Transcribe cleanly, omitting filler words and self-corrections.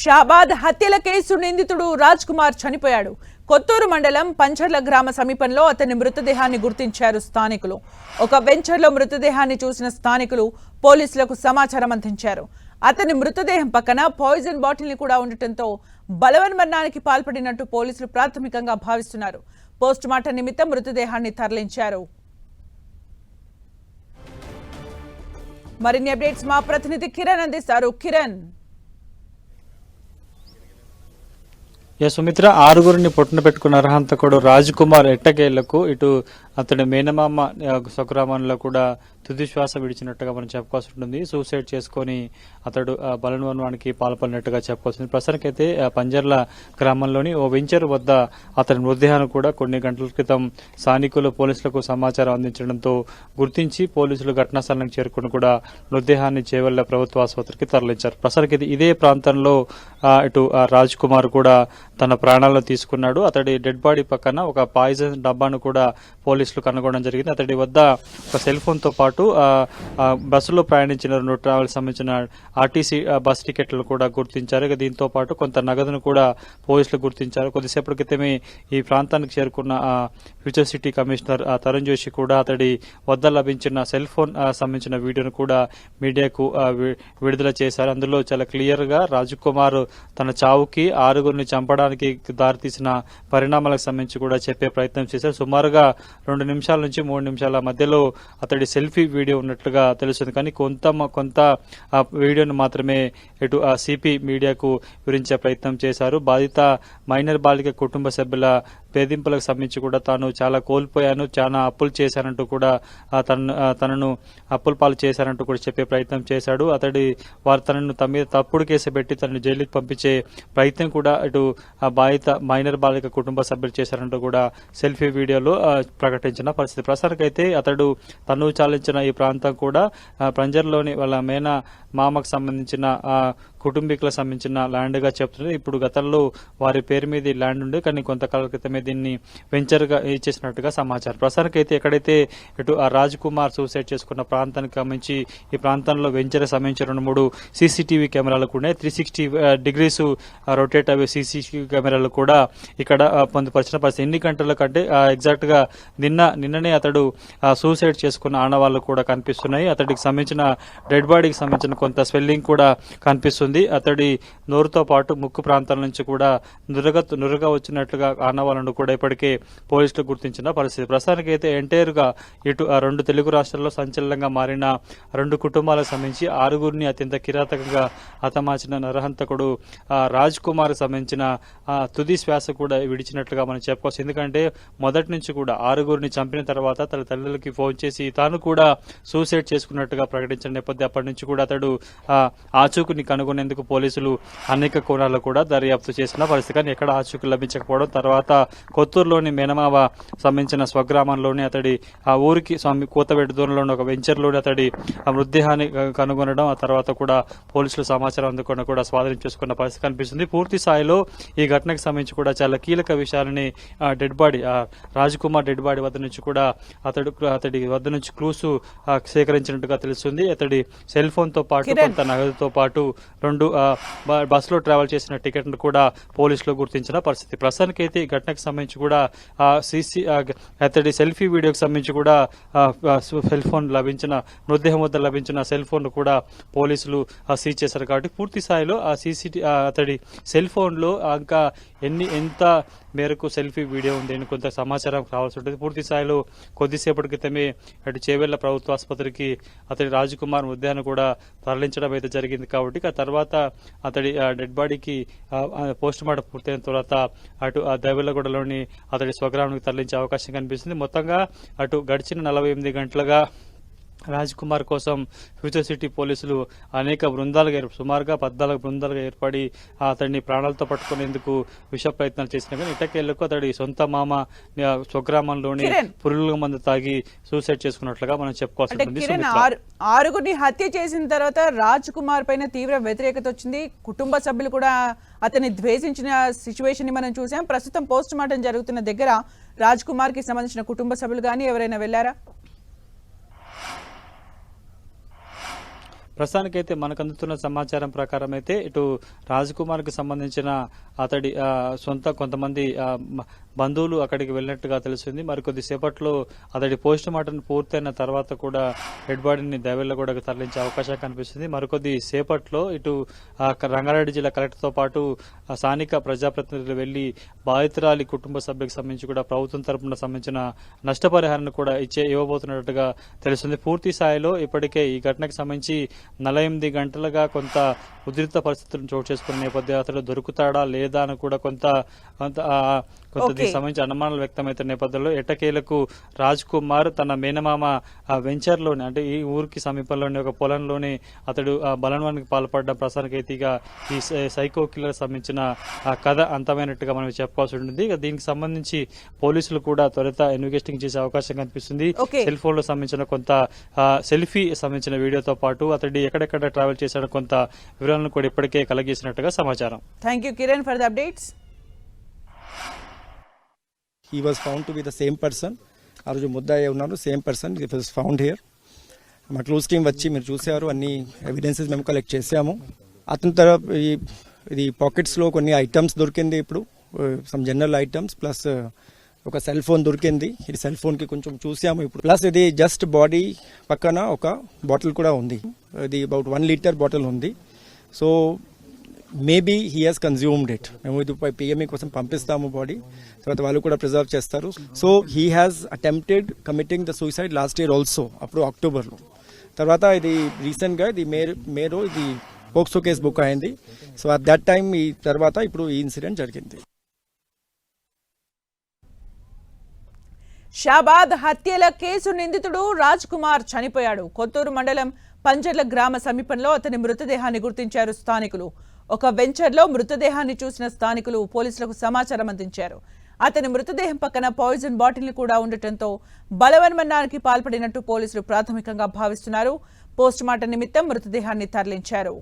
షాబాద్ హత్యల కేసు నిందితుడు రాజ్ కుమార్ చనిపోయాడు. కొత్తూరు మండలం పంచర్ల గ్రామ సమీపంలో అతని మృతదేహాన్ని గుర్తించారు స్థానికులు. ఒక వెంచర్లో మృతదేహాన్ని చూసిన స్థానికులు పోలీసులకు సమాచారం అందించారు. అతని మృతదేహం పక్కన పాయిజన్ బాటిల్ ని కూడా ఉండటంతో బలవన్మరణానికి పాల్పడినట్టు పోలీసులు ప్రాథమికంగా భావిస్తున్నారు. పోస్టుమార్టం నిమిత్తం మృతదేహాన్ని తరలించారు. మరిన్ని అప్డేట్స్ మా ప్రతినిధి కిరణ్ అందిస్తారు. కిరణ్, సుమిత్ర, ఆరుగురిని పొట్టున పెట్టుకున్న అర్హంతకుడు రాజ్ కుమార్ ఎట్టకేళ్లకు ఇటు అతడి మేనమామ స్వగ్రామంలో కూడా తుది శ్వాస విడిచినట్టుగా మనం చెప్పుకోవాల్సి ఉంటుంది. సూసైడ్ చేసుకుని అతడు బలవన్మరణానికి పాల్పడినట్టుగా చెప్పుకోవాల్సింది. ప్రస్తుతానికైతే పంజర్ల గ్రామంలోని ఓ వెంచర్ వద్ద అతని మృతదేహాన్ని కూడా కొన్ని గంటల క్రితం స్థానికులు పోలీసులకు సమాచారం అందించడంతో గుర్తించి పోలీసులు ఘటనా స్థలానికి చేరుకుని కూడా మృతదేహాన్ని చేవెళ్ల ప్రభుత్వ ఆసుపత్రికి తరలించారు. ప్రస్తుతానికి ఇదే ప్రాంతంలో ఇటు రాజ్ కుమార్ కూడా తన ప్రాణాలను తీసుకున్నాడు. అతడి డెడ్ బాడీ పక్కన ఒక పాయిజన్ డబ్బాను కూడా పోలీసులు కనుగొనడం జరిగింది. అతడి వద్ద ఒక సెల్ ఫోన్ తో పాటు బస్సులో ప్రయాణించిన 2 ట్రావెల్స్ సంబంధించిన ఆర్టీసీ బస్ టికెట్లు కూడా గుర్తించారు. దీంతో పాటు కొంత నగదును కూడా పోలీసులు గుర్తించారు. కొద్దిసేపటి క్రితమే ఈ ప్రాంతానికి చేరుకున్న future city commissioner Tarun Joshi కూడా అతడి వద్ద లభించిన సెల్ ఫోన్ సంబంధించిన వీడియోను కూడా మీడియాకు విడుదల చేశారు. అందులో చాలా క్లియర్ గా రాజ్ కుమార్ తన చావుకి ఆరుగురిని చంపడానికి దారితీసిన పరిణామాలకు సంబంధించి కూడా చెప్పే ప్రయత్నం చేశారు. సుమారుగా 2 నిమిషాల నుంచి 3 నిమిషాల మధ్యలో అతడి సెల్ఫీ వీడియో ఉన్నట్లుగా తెలుస్తుంది. కానీ కొంత వీడియోను మాత్రమే ఇటు సిపి మీడియాకు వివరించే ప్రయత్నం చేశారు. బాధిత మైనర్ బాలిక కుటుంబ సభ్యుల వేధింపులకు సంబంధించి కూడా తాను చాలా కోల్పోయాను, చాలా అప్పులు చేశానంటూ కూడా తనను అప్పుల పాలు చేశానంటూ కూడా చెప్పే ప్రయత్నం చేశాడు. వారు తనను తమ మీద తప్పుడు కేసు పెట్టి తనను జైలుకి పంపించే ప్రయత్నం కూడా ఇటు బాధిత మైనర్ బాలిక కుటుంబ సభ్యులు చేశారంటూ కూడా సెల్ఫీ వీడియోలో ప్రకటించిన పరిస్థితి. ప్రస్తుతానికైతే అతడు తను చాలించిన ఈ ప్రాంతం కూడా పంజర్లోని వాళ్ళ మామకు సంబంధించిన కుటుంబీకులకు సంబంధించిన ల్యాండ్ గా చెప్తున్నారు. ఇప్పుడు గతంలో వారి పేరు మీద ఈ ల్యాండ్ ఉండే, కానీ కొంతకాల క్రితమే దీన్ని వెంచర్ గా ఇచ్చేసినట్టుగా సమాచారం. ప్రస్తుతానికి అయితే ఎక్కడైతే ఇటు రాజ్ కుమార్ సూసైడ్ చేసుకున్న ప్రాంతానికి సంబంధించి ఈ ప్రాంతంలో వెంచర్ సంబంధించి 2-3 సీసీటీవీ కెమెరాలు కూడా 360 డిగ్రీస్ రొటేట్ అయ్యే సీసీటీవీ కెమెరాలు కూడా ఇక్కడ పొందుపరిచిన పరిస్థితి. ఎన్ని గంటల కంటే ఎగ్జాక్ట్ గా నిన్ననే అతడు సూసైడ్ చేసుకున్న ఆనవాళ్లు కూడా కనిపిస్తున్నాయి. అతడికి సంబంధించిన డెడ్ బాడీకి సంబంధించిన కొంత స్వెల్లింగ్ కూడా కనిపిస్తుంది. అతడి నోరుతో పాటు ముక్కు ప్రాంతాల నుంచి కూడా నురగా వచ్చినట్లుగా ఆనవాళ్లను కూడా ఇప్పటికే పోలీసులు గుర్తించిన పరిస్థితి. ప్రస్తుతానికి అయితే ఎంటైర్ గా ఇటు 2 తెలుగు రాష్ట్రాల్లో సంచలనంగా మారిన 2 కుటుంబాలకు సంబంధించి 6గురిని అత్యంత కిరాతకంగా హతమార్చిన నరహంతకుడు రాజ్ కుమార్ సంబంధించిన తుది శ్వాస కూడా విడిచినట్లుగా మనం చెప్పుకోవచ్చు. ఎందుకంటే మొదటి నుంచి కూడా 6గురిని చంపిన తర్వాత తన తల్లులకి ఫోన్ చేసి తాను కూడా సూసైడ్ చేసుకున్నట్టుగా ప్రకటించిన నేపథ్యం అప్పటి నుంచి కూడా అతడు ఆచూకుని కనుగొనేందుకు పోలీసులు అనేక కోణాల్లో కూడా దర్యాప్తు చేసిన పరిస్థితి. కానీ ఎక్కడ ఆచూకీ లభించకపోవడం, తర్వాత కొత్తూరులోని మేనమావ సంబంధించిన స్వగ్రామంలోని అతడి ఆ ఊరికి కూతబెట్టు దూరంలోని ఒక వెంచర్లోని అతడి మృతదేహాన్ని కనుగొనడం, ఆ తర్వాత కూడా పోలీసులు సమాచారం అందుకుని కూడా స్వాధీనం చేసుకున్న పరిస్థితి కనిపిస్తుంది. పూర్తి స్థాయిలో ఈ ఘటనకు సంబంధించి కూడా చాలా కీలక విషయాలని dead body Raj Kumar dead body వద్ద నుంచి కూడా అతడి వద్ద నుంచి క్లూస్ సేకరించినట్టుగా తెలుస్తుంది. అతడి సెల్ ఫోన్ తో పాటు కొంత నగదుతో పాటు 2 బస్సులో ట్రావెల్ చేసిన టికెట్ను కూడా పోలీసులు గుర్తించిన పరిస్థితి. ప్రస్తుతానికి అయితే ఈ ఘటనకు సంబంధించి కూడా అతడి సెల్ఫీ వీడియోకి సంబంధించి కూడా సెల్ ఫోన్ లభించిన మృతదేహం వద్ద లభించిన సెల్ ఫోన్ కూడా పోలీసులు సీజ్ చేశారు. కాబట్టి పూర్తి స్థాయిలో అతడి సెల్ ఫోన్ లో ఇంకా ఎంత మేరకు సెల్ఫీ వీడియో ఉంది అని కొంత సమాచారం కావాల్సి ఉంటుంది. పూర్తి స్థాయిలో కొద్దిసేపటి క్రితమే అటు చేవెళ్ల ప్రభుత్వ ఆసుపత్రికి అతడి రాజ్ కుమార్ మృతదేహాన్ని కూడా తరలించడం అయితే జరిగింది. కాబట్టి ఆ తర్వాత అతడి డెడ్ బాడీకి పోస్ట్ మార్టం పూర్తయిన తర్వాత అటు దేవెళ్లగూడలోని అతడి స్వగ్రామానికి తరలించే అవకాశం కనిపిస్తుంది. మొత్తంగా అటు గడిచిన 48 గంటలుగా రాజ్ కుమార్ కోసం ఫ్యూచర్ సిటీ పోలీసులు అనేక బృందాలుగా సుమారుగా 14 బృందాలుగా ఏర్పడి అతడిని ప్రాణాలతో పట్టుకునేందుకు విష ప్రయత్నాలు చేసినా కానీ ఇటకేళ్లకు అతడి సొంత మామ స్వగ్రామంలోని పురుగుల మందు తాగి సూసైడ్ చేసుకున్నట్లుగా మనం చెప్పుకోవాల్సి ఉంటుంది. 6గురిని హత్య చేసిన తర్వాత రాజ్ కుమార్ పైన తీవ్ర వ్యతిరేకత వచ్చింది. కుటుంబ సభ్యులు కూడా అతన్ని ద్వేషించిన సిచ్యువేషన్ ని మనం చూసాం. ప్రస్తుతం పోస్ట్ మార్టం జరుగుతున్న దగ్గర రాజ్ కుమార్ కి సంబంధించిన కుటుంబ సభ్యులు కానీ ఎవరైనా వెళ్లారా? ప్రస్తుతానికైతే మనకు అందుతున్న సమాచారం ప్రకారం అయితే ఇటు రాజ్ కుమార్ కి సంబంధించిన అతడి సొంత కొంతమంది బంధువులు అక్కడికి వెళ్ళినట్టుగా తెలిసింది. మరికొద్ది సేపట్లో అతడి పోస్ట్ మార్టం పూర్తయిన తర్వాత కూడా డెడ్ బాడీని దేవెళ్లగూడకు తరలించే అవకాశం కనిపిస్తుంది. మరికొద్ది సేపట్లో ఇటు రంగారెడ్డి జిల్లా కలెక్టర్తో పాటు స్థానిక ప్రజాప్రతినిధులు వెళ్లి బాధితురాలి కుటుంబ సభ్యులకు సంబంధించి కూడా ప్రభుత్వం తరపున సంబంధించిన నష్టపరిహారాన్ని కూడా ఇవ్వబోతున్నట్టుగా తెలుస్తుంది. పూర్తి స్థాయిలో ఇప్పటికే ఈ ఘటనకు సంబంధించి 48 గంటలుగా కొంత ఉద్రిక్త పరిస్థితులను చోటు చేసుకున్న నేపథ్యంలో అతడు దొరుకుతాడా లేదా అని కూడా కొంత దీనికి సంబంధించి అనుమానాలు వ్యక్తమవుతున్న నేపథ్యంలో ఎట్టకేలకు రాజ్ కుమార్ తన మేనమామ వెంచర్లోని అంటే ఈ ఊరికి సమీపంలోని ఒక పొలంలోని అతడు బలవన్కి పాల్పడడం ప్రస్తుతానికి ఈ సైకో కిల్లర్ సంబంధించిన కథ అంతమైనట్టుగా మనం చెప్పుకోవాల్సి ఉంటుంది. దీనికి సంబంధించి పోలీసులు కూడా త్వరిత ఇన్వెస్టిగేషన్ చేసే అవకాశం కనిపిస్తుంది. సెల్ ఫోన్ లో సంబంధించిన కొంత సెల్ఫీ సంబంధించిన వీడియోతో పాటు అతడి ఎక్కడెక్కడ ట్రావెల్ చేశాడో కొంత వివరాలను కూడా ఇప్పటికే కలగజేసినట్టుగా సమాచారం. Thank you Kiran for the updates. He was found to be the same person. ఆ రోజు ముద్దాయి ఉన్నారు, same person it was found here. మా క్లూజ్ టీమ్ వచ్చి మీరు చూసారు, అన్ని ఎవిడెన్సెస్ మేము కలెక్ట్ చేసాము. అతని తరఫు ఇది పాకెట్స్లో కొన్ని ఐటమ్స్ దొరికింది. ఇప్పుడు సమ్ జనరల్ ఐటమ్స్ ప్లస్ ఒక సెల్ ఫోన్ దొరికింది. ఇది సెల్ ఫోన్కి కొంచెం చూసాము ఇప్పుడు. ప్లస్ ఇది జస్ట్ బాడీ పక్కన ఒక బాటిల్ కూడా ఉంది. ఇది అబౌట్ 1 లీటర్ బాటిల్ ఉంది. So maybe he has consumed it. మేము ఇది పిఎంఈ కోసం పంపిస్తాము బాడీ, తర్వాత వాళ్ళు కూడా ప్రిజర్వ్ చేస్తారు. So he has attempted committing the suicide last year also, అప్పుడు అక్టోబర్లో. తర్వాత ఇది రీసెంట్గా ఇది మేలో ఇది పోక్సో కేసు బుక్ అయింది. సో అట్ దట్ టైం ఈ తర్వాత ఇప్పుడు ఈ ఇన్సిడెంట్ జరిగింది. షాబాద్ హత్యల కేసు నిందితుడు రాజ్ కుమార్ చనిపోయాడు. కొత్తూరు మండలం పంజర్ల గ్రామ సమీపంలో అతని మృతదేహాన్ని గుర్తించారు స్థానికులు. ఒక వెంచర్లో మృతదేహాన్ని చూసిన స్థానికులు పోలీసులకు సమాచారం అందించారు. అతని మృతదేహం పక్కన పాయిజన్ బాటిల్ కూడా ఉండటంతో బలవన్మరణానికి పాల్పడినట్టు పోలీసులు ప్రాథమికంగా భావిస్తున్నారు. పోస్ట్ మార్టం నిమిత్తం మృతదేహాన్ని తరలించారు.